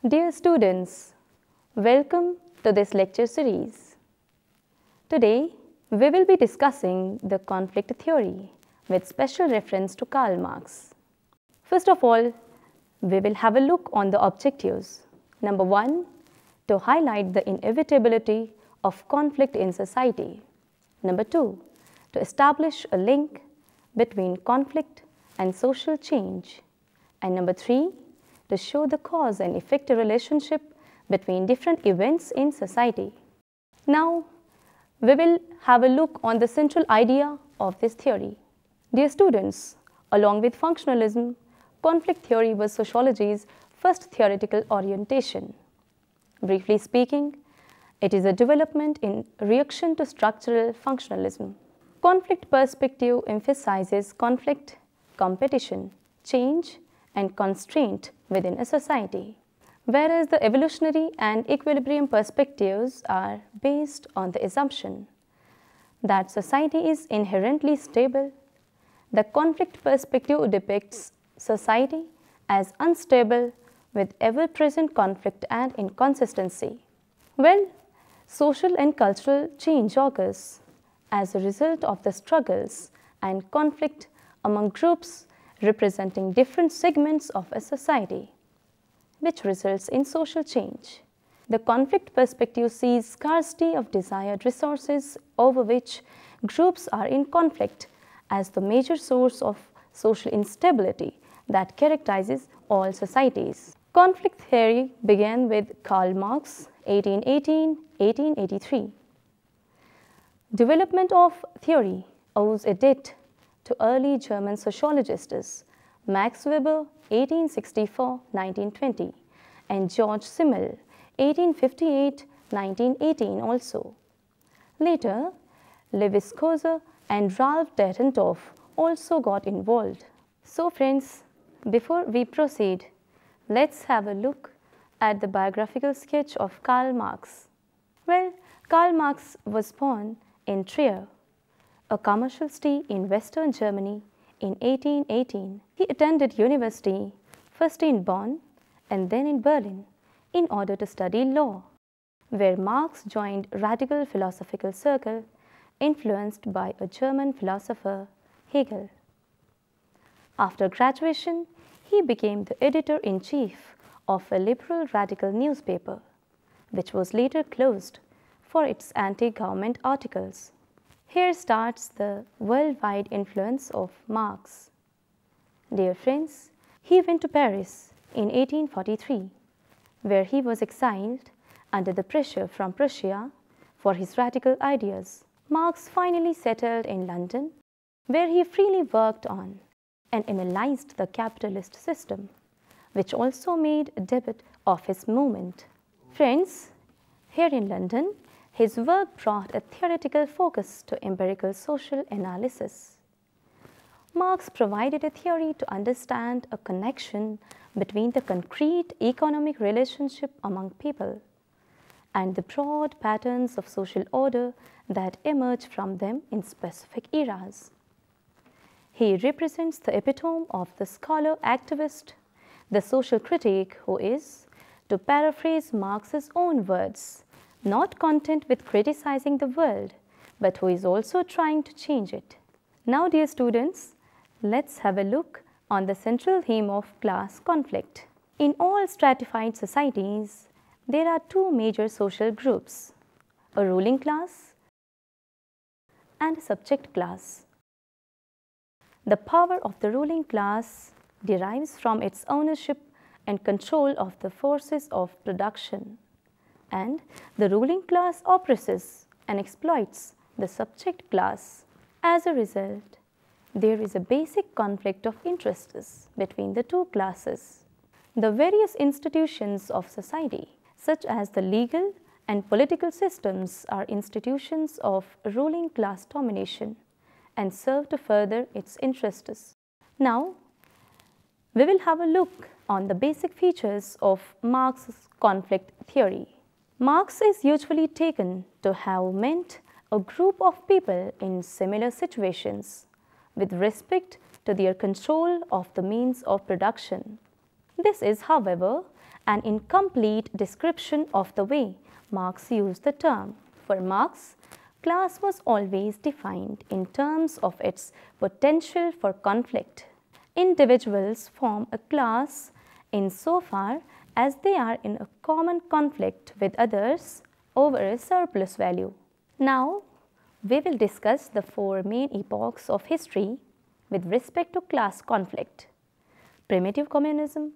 Dear students, welcome to this lecture series. Today, we will be discussing the conflict theory with special reference to Karl Marx. First of all, we will have a look on the objectives. Number 1, to highlight the inevitability of conflict in society. Number 2, to establish a link between conflict and social change. And number 3, to show the cause and effect relationship between different events in society. Now, we will have a look on the central idea of this theory. Dear students, along with functionalism, conflict theory was sociology's first theoretical orientation. Briefly speaking, it is a development in reaction to structural functionalism. Conflict perspective emphasizes conflict, competition, change, and constraint within a society, whereas the evolutionary and equilibrium perspectives are based on the assumption that society is inherently stable. The conflict perspective depicts society as unstable with ever-present conflict and inconsistency. Well, social and cultural change occurs as a result of the struggles and conflict among groups representing different segments of a society, which results in social change. The conflict perspective sees scarcity of desired resources over which groups are in conflict as the major source of social instability that characterizes all societies. Conflict theory began with Karl Marx, 1818–1883. Development of theory owes a debt to early German sociologists Max Weber, 1864–1920, and George Simmel, 1858–1918 also. Later, Lewis Koser and Ralph Dahrendorf also got involved. So friends, before we proceed, let's have a look at the biographical sketch of Karl Marx. Well, Karl Marx was born in Trier, a commercial city in Western Germany, in 1818. He attended university first in Bonn and then in Berlin in order to study law, where Marx joined radical philosophical circle influenced by a German philosopher, Hegel. After graduation, he became the editor-in-chief of a liberal radical newspaper, which was later closed for its anti-government articles. Here starts the worldwide influence of Marx. Dear friends, he went to Paris in 1843, where he was exiled under the pressure from Prussia for his radical ideas. Marx finally settled in London, where he freely worked on and analyzed the capitalist system, which also made a debut of his movement. Friends, here in London, his work brought a theoretical focus to empirical social analysis. Marx provided a theory to understand a connection between the concrete economic relationship among people and the broad patterns of social order that emerge from them in specific eras. He represents the epitome of the scholar activist, the social critic who is, to paraphrase Marx's own words, not content with criticizing the world, but who is also trying to change it. Now, dear students, let's have a look on the central theme of class conflict. In all stratified societies, there are two major social groups, a ruling class and a subject class. The power of the ruling class derives from its ownership and control of the forces of production, and the ruling class oppresses and exploits the subject class. As a result, there is a basic conflict of interests between the two classes. The various institutions of society, such as the legal and political systems, are institutions of ruling class domination and serve to further its interests. Now, we will have a look on the basic features of Marx's conflict theory. Marx is usually taken to have meant a group of people in similar situations with respect to their control of the means of production. This is, however, an incomplete description of the way Marx used the term. For Marx, class was always defined in terms of its potential for conflict. Individuals form a class insofar as they are in a common conflict with others over a surplus value. Now, we will discuss the four main epochs of history with respect to class conflict: primitive communism,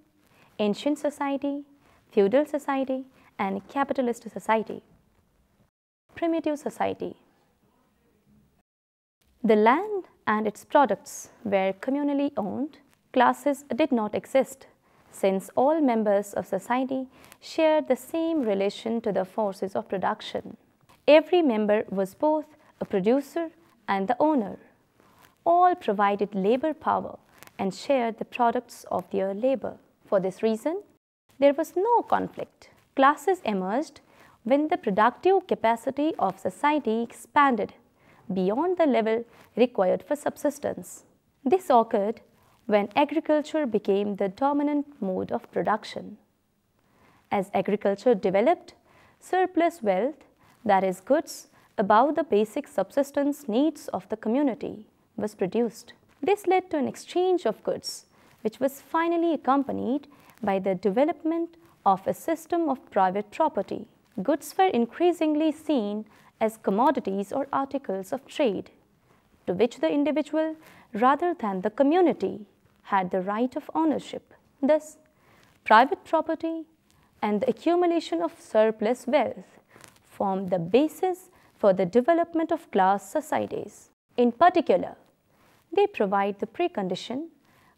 ancient society, feudal society, and capitalist society. Primitive society. The land and its products were communally owned. Classes did not exist, since all members of society shared the same relation to the forces of production. Every member was both a producer and the owner. All provided labor power and shared the products of their labor. For this reason, there was no conflict. Classes emerged when the productive capacity of society expanded beyond the level required for subsistence. This occurred when agriculture became the dominant mode of production. As agriculture developed, surplus wealth, that is goods above the basic subsistence needs of the community, was produced. This led to an exchange of goods, which was finally accompanied by the development of a system of private property. Goods were increasingly seen as commodities or articles of trade, to which the individual, rather than the community, had the right of ownership. Thus, private property and the accumulation of surplus wealth formed the basis for the development of class societies. In particular, they provide the precondition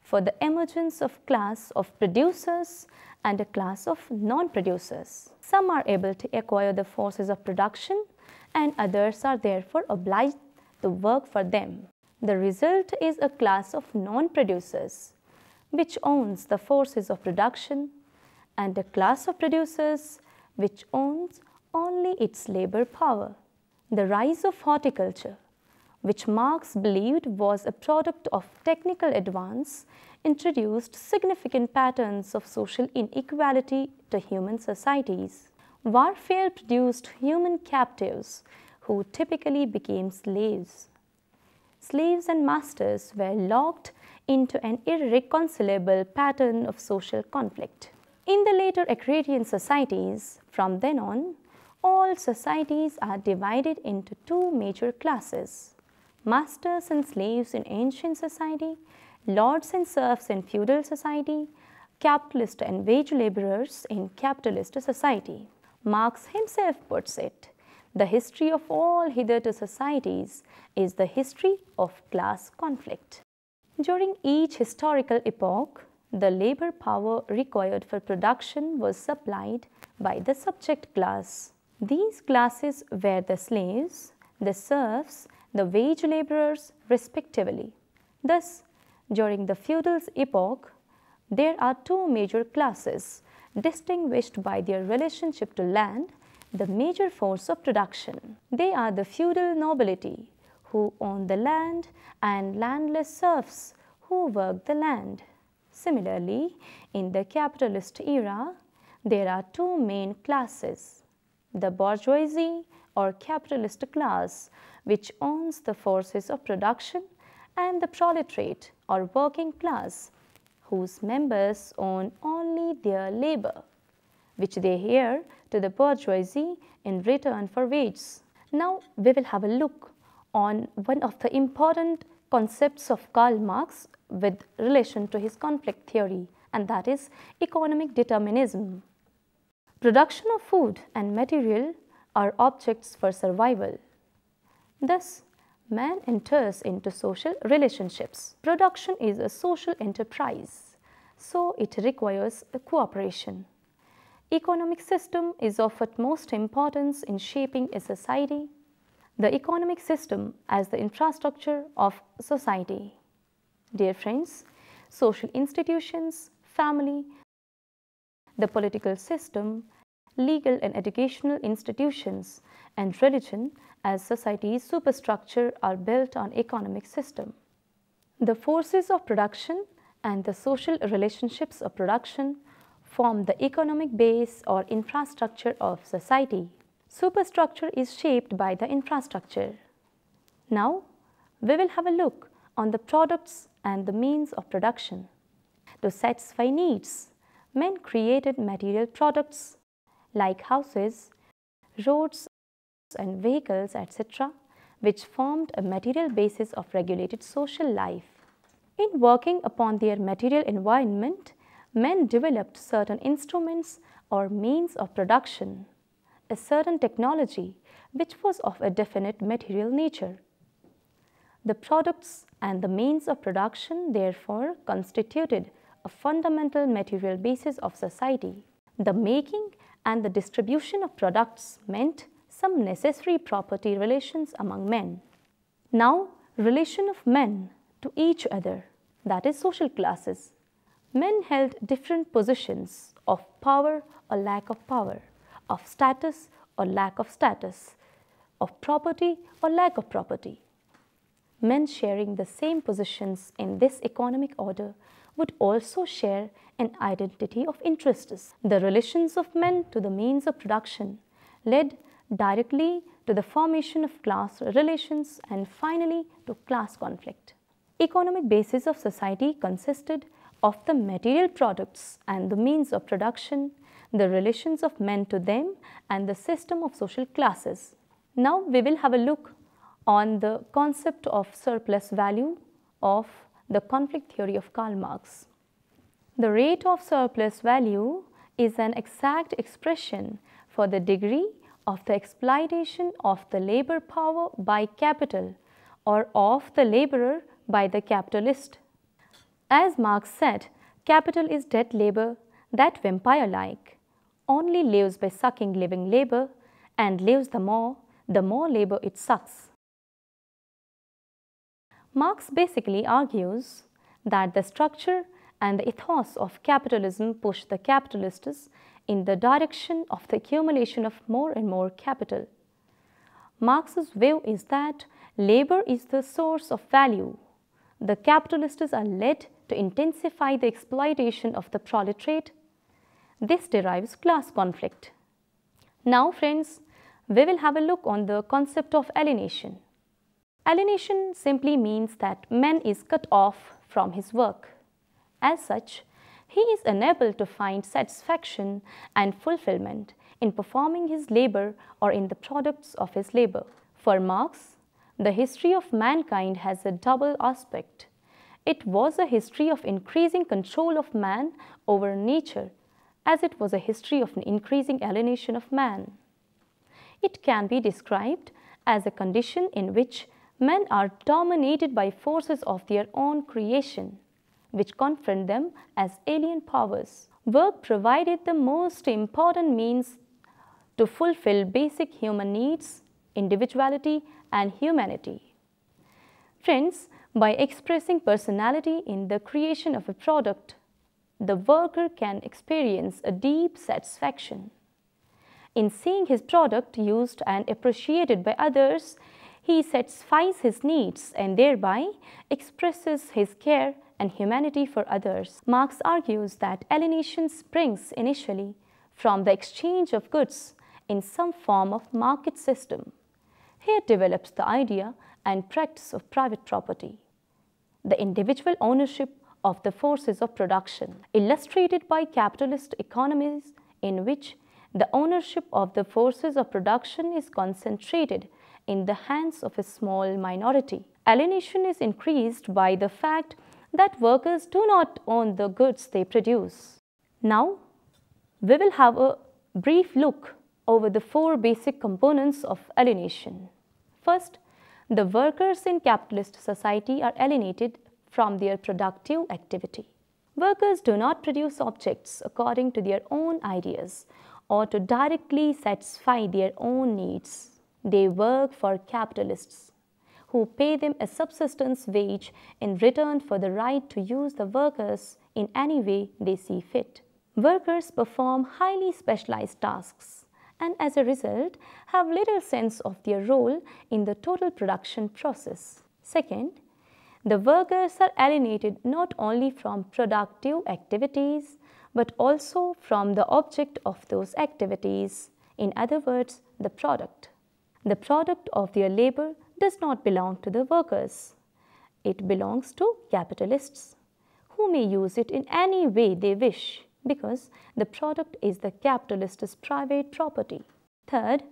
for the emergence of class of producers and a class of non-producers. Some are able to acquire the forces of production and others are therefore obliged to work for them. The result is a class of non-producers which owns the forces of production and a class of producers which owns only its labor power. The rise of horticulture, which Marx believed was a product of technical advance, introduced significant patterns of social inequality to human societies. Warfare produced human captives who typically became slaves. Slaves and masters were locked into an irreconcilable pattern of social conflict. In the later agrarian societies, from then on, all societies are divided into two major classes: masters and slaves in ancient society, lords and serfs in feudal society, capitalist and wage laborers in capitalist society. Marx himself puts it, the history of all hitherto societies is the history of class conflict. During each historical epoch, the labor power required for production was supplied by the subject class. These classes were the slaves, the serfs, the wage laborers, respectively. Thus, during the feudal epoch, there are two major classes distinguished by their relationship to land, the major force of production. They are the feudal nobility, who own the land, and landless serfs, who work the land. Similarly, in the capitalist era, there are two main classes: the bourgeoisie or capitalist class, which owns the forces of production, and the proletariat or working class, whose members own only their labor, which they heir to the bourgeoisie in return for wages. Now we will have a look on one of the important concepts of Karl Marx with relation to his conflict theory, and that is economic determinism. Production of food and material are objects for survival. Thus, man enters into social relationships. Production is a social enterprise, so it requires a cooperation. Economic system is of utmost importance in shaping a society. The economic system as the infrastructure of society. Dear friends, social institutions, family, the political system, legal and educational institutions, and religion as society's superstructure are built on economic system. The forces of production and the social relationships of production form the economic base or infrastructure of society. Superstructure is shaped by the infrastructure. Now, we will have a look on the products and the means of production. To satisfy needs, men created material products like houses, roads and vehicles, etc., which formed a material basis of regulated social life. In working upon their material environment, men developed certain instruments or means of production, a certain technology which was of a definite material nature. The products and the means of production therefore constituted a fundamental material basis of society. The making and the distribution of products meant some necessary property relations among men. Now, relation of men to each other, that is social classes. Men held different positions of power or lack of power, of status or lack of status, of property or lack of property. Men sharing the same positions in this economic order would also share an identity of interests. The relations of men to the means of production led directly to the formation of class relations and finally to class conflict. Economic basis of society consisted of the material products and the means of production, the relations of men to them and the system of social classes. Now we will have a look on the concept of surplus value of the conflict theory of Karl Marx. The rate of surplus value is an exact expression for the degree of the exploitation of the labor power by capital or of the laborer by the capitalist. As Marx said, capital is dead labor that vampire-like only lives by sucking living labor and lives the more labor it sucks. Marx basically argues that the structure and the ethos of capitalism push the capitalists in the direction of the accumulation of more and more capital. Marx's view is that labor is the source of value. The capitalists are led to intensify the exploitation of the proletariat. This derives class conflict. Now friends, we will have a look on the concept of alienation. Alienation simply means that man is cut off from his work. As such, he is unable to find satisfaction and fulfillment in performing his labor or in the products of his labor. For Marx, the history of mankind has a double aspect. It was a history of increasing control of man over nature, as it was a history of an increasing alienation of man. It can be described as a condition in which men are dominated by forces of their own creation, which confront them as alien powers. Work provided the most important means to fulfill basic human needs, individuality, and humanity. Friends, by expressing personality in the creation of a product, the worker can experience a deep satisfaction. In seeing his product used and appreciated by others, he satisfies his needs and thereby expresses his care and humanity for others. Marx argues that alienation springs initially from the exchange of goods in some form of market system. Here develops the idea and practice of private property, the individual ownership of the forces of production, illustrated by capitalist economies in which the ownership of the forces of production is concentrated in the hands of a small minority. Alienation is increased by the fact that workers do not own the goods they produce. Now, we will have a brief look over the four basic components of alienation. First, the workers in capitalist society are alienated from their productive activity. Workers do not produce objects according to their own ideas or to directly satisfy their own needs. They work for capitalists, who pay them a subsistence wage in return for the right to use the workers in any way they see fit. Workers perform highly specialized tasks and as a result have little sense of their role in the total production process. Second, The workers are alienated not only from productive activities but also from the object of those activities, in other words, the product. The product of their labor does not belong to the workers. It belongs to capitalists, who may use it in any way they wish because the product is the capitalist's private property. Third,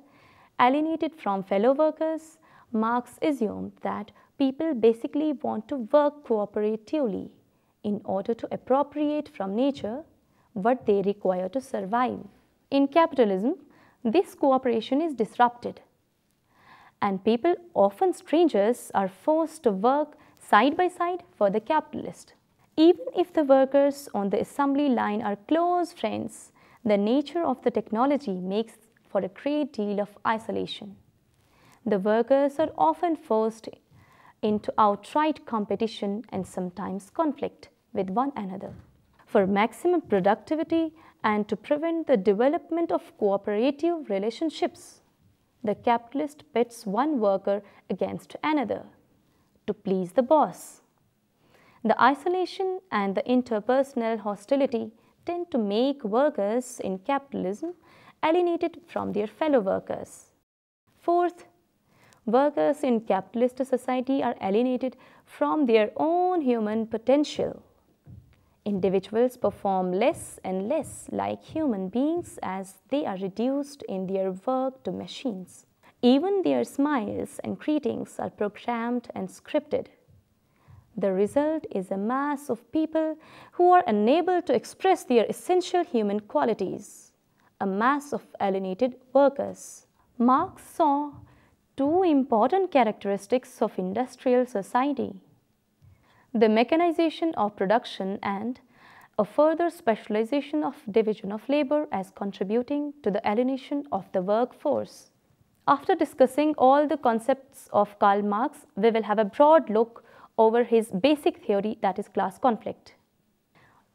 alienated from fellow workers, Marx assumed that people basically want to work cooperatively in order to appropriate from nature what they require to survive. In capitalism, this cooperation is disrupted, and people, often strangers, are forced to work side by side for the capitalist. Even if the workers on the assembly line are close friends, the nature of the technology makes for a great deal of isolation. The workers are often forced into outright competition and sometimes conflict with one another. For maximum productivity and to prevent the development of cooperative relationships, the capitalist pits one worker against another to please the boss. The isolation and the interpersonal hostility tend to make workers in capitalism alienated from their fellow workers. Fourth, workers in capitalist society are alienated from their own human potential. Individuals perform less and less like human beings as they are reduced in their work to machines. Even their smiles and greetings are programmed and scripted. The result is a mass of people who are unable to express their essential human qualities, a mass of alienated workers. Marx saw two important characteristics of industrial society: the mechanization of production and a further specialization of division of labor as contributing to the alienation of the workforce. After discussing all the concepts of Karl Marx, we will have a broad look over his basic theory, that is class conflict.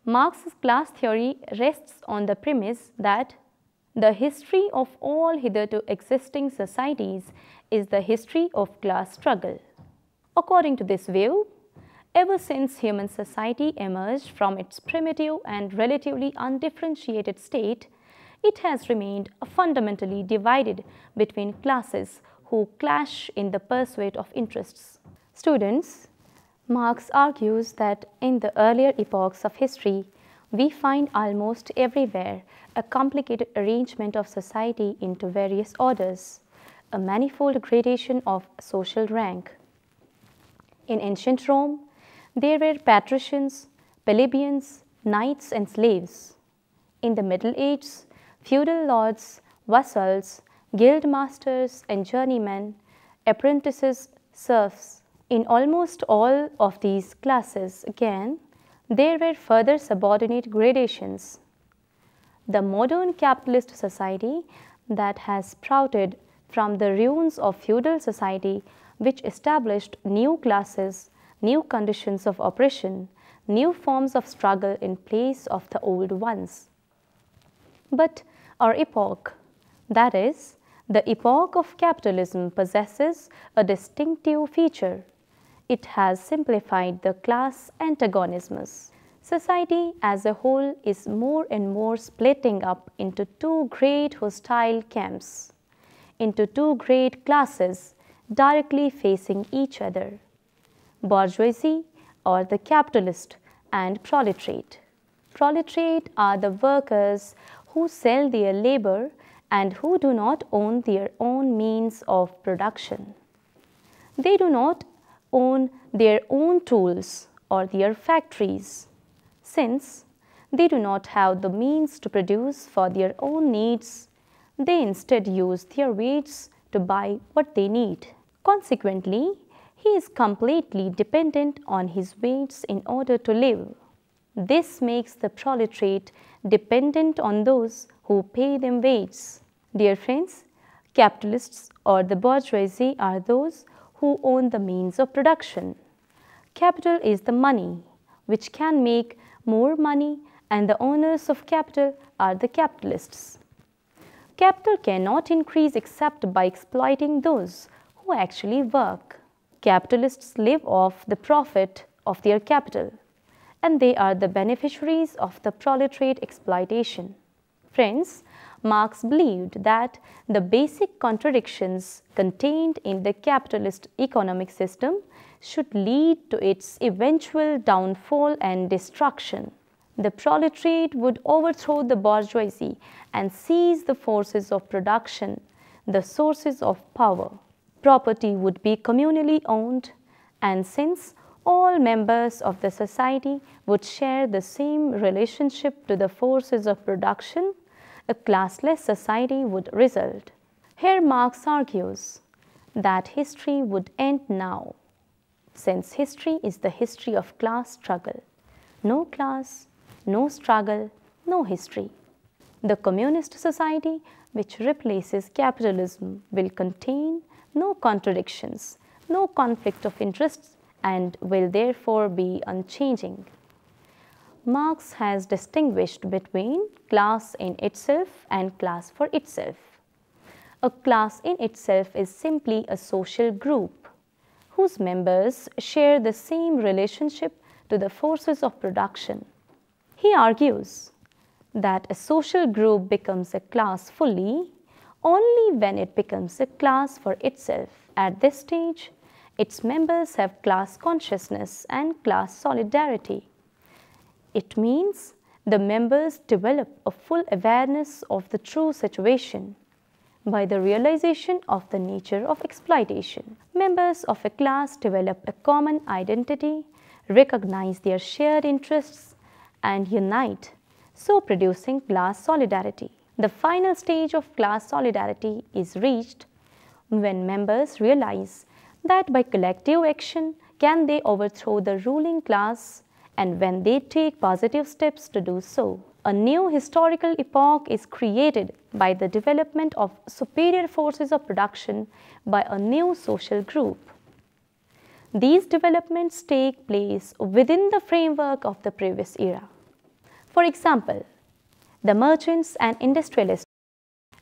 Marx's class theory rests on the premise that the history of all hitherto existing societies is the history of class struggle. According to this view, ever since human society emerged from its primitive and relatively undifferentiated state, it has remained fundamentally divided between classes who clash in the pursuit of interests. Students, Marx argues that in the earlier epochs of history, we find almost everywhere a complicated arrangement of society into various orders, a manifold gradation of social rank. In ancient Rome, there were patricians, plebeians, knights and slaves. In the Middle Ages, feudal lords, vassals, guild masters and journeymen, apprentices, serfs. In almost all of these classes, again, there were further subordinate gradations. The modern capitalist society that has sprouted from the ruins of feudal society, which established new classes, new conditions of oppression, new forms of struggle in place of the old ones. But our epoch, that is, the epoch of capitalism, possesses a distinctive feature. It has simplified the class antagonisms. Society as a whole is more and more splitting up into two great hostile camps, into two great classes directly facing each other: bourgeoisie or the capitalist and proletariat. Proletariat are the workers who sell their labor and who do not own their own means of production. They do not own their own tools or their factories, since they do not have the means to produce for their own needs. They instead use their wages to buy what they need. Consequently, he is completely dependent on his wages in order to live. This makes the proletariat dependent on those who pay them wages. Dear friends, capitalists or the bourgeoisie are those who own the means of production. Capital is the money which can make more money, and the owners of capital are the capitalists. Capital cannot increase except by exploiting those who actually work. capitalists live off the profit of their capital, and they are the beneficiaries of the proletariat exploitation. Friends, Marx believed that the basic contradictions contained in the capitalist economic system should lead to its eventual downfall and destruction. The proletariat would overthrow the bourgeoisie and seize the forces of production, the sources of power. Property would be communally owned, and since all members of the society would share the same relationship to the forces of production, a classless society would result. Here Marx argues that history would end now, since history is the history of class struggle. No class, no struggle, no history. The communist society which replaces capitalism will contain no contradictions, no conflict of interests, and will therefore be unchanging. Marx has distinguished between class in itself and class for itself. A class in itself is simply a social group whose members share the same relationship to the forces of production. He argues that a social group becomes a class fully only when it becomes a class for itself. At this stage, its members have class consciousness and class solidarity. It means the members develop a full awareness of the true situation by the realization of the nature of exploitation. Members of a class develop a common identity, recognize their shared interests, and unite, so producing class solidarity. The final stage of class solidarity is reached when members realize that by collective action can they overthrow the ruling class, and when they take positive steps to do so. A new historical epoch is created by the development of superior forces of production by a new social group. These developments take place within the framework of the previous era. For example, the merchants and industrialists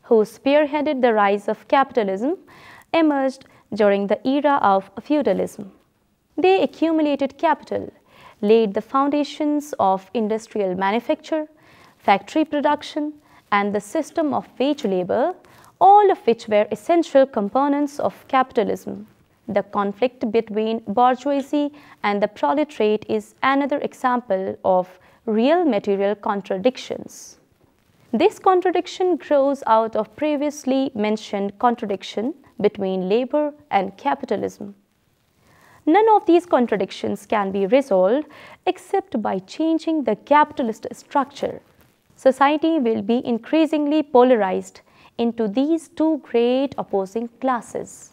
who spearheaded the rise of capitalism emerged during the era of feudalism. They accumulated capital, laid the foundations of industrial manufacture, factory production, and the system of wage labor, all of which were essential components of capitalism. The conflict between bourgeoisie and the proletariat is another example of real material contradictions. This contradiction grows out of previously mentioned contradiction between labor and capitalism. None of these contradictions can be resolved except by changing the capitalist structure. Society will be increasingly polarized into these two great opposing classes.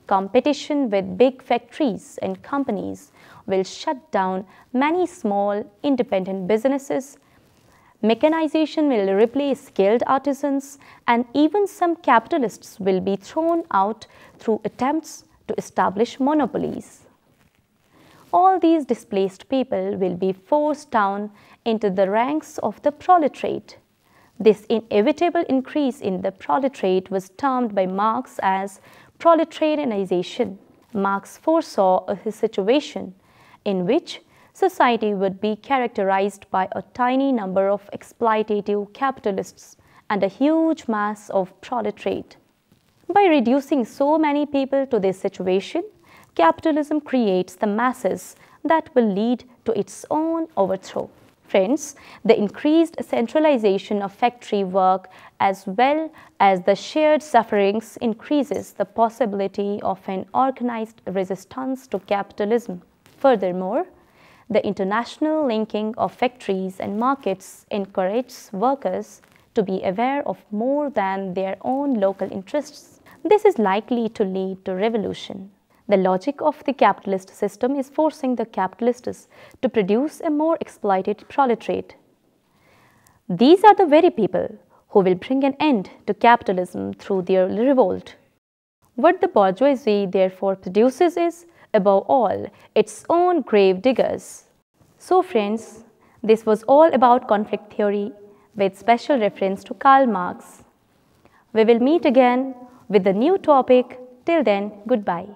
Competition with big factories and companies will shut down many small independent businesses. Mechanization will replace skilled artisans, and even some capitalists will be thrown out through attempts to establish monopolies. All these displaced people will be forced down into the ranks of the proletariat. This inevitable increase in the proletariat was termed by Marx as proletarianization. Marx foresaw a situation in which society would be characterized by a tiny number of exploitative capitalists and a huge mass of proletariat. By reducing so many people to this situation, capitalism creates the masses that will lead to its own overthrow. Friends, the increased centralization of factory work as well as the shared sufferings increases the possibility of an organized resistance to capitalism. Furthermore, the international linking of factories and markets encourages workers to be aware of more than their own local interests. This is likely to lead to revolution. The logic of the capitalist system is forcing the capitalists to produce a more exploited proletariat. These are the very people who will bring an end to capitalism through their revolt. What the bourgeoisie therefore produces is, above all, its own grave diggers. So friends, this was all about conflict theory with special reference to Karl Marx. We will meet again with a new topic. Till then, goodbye.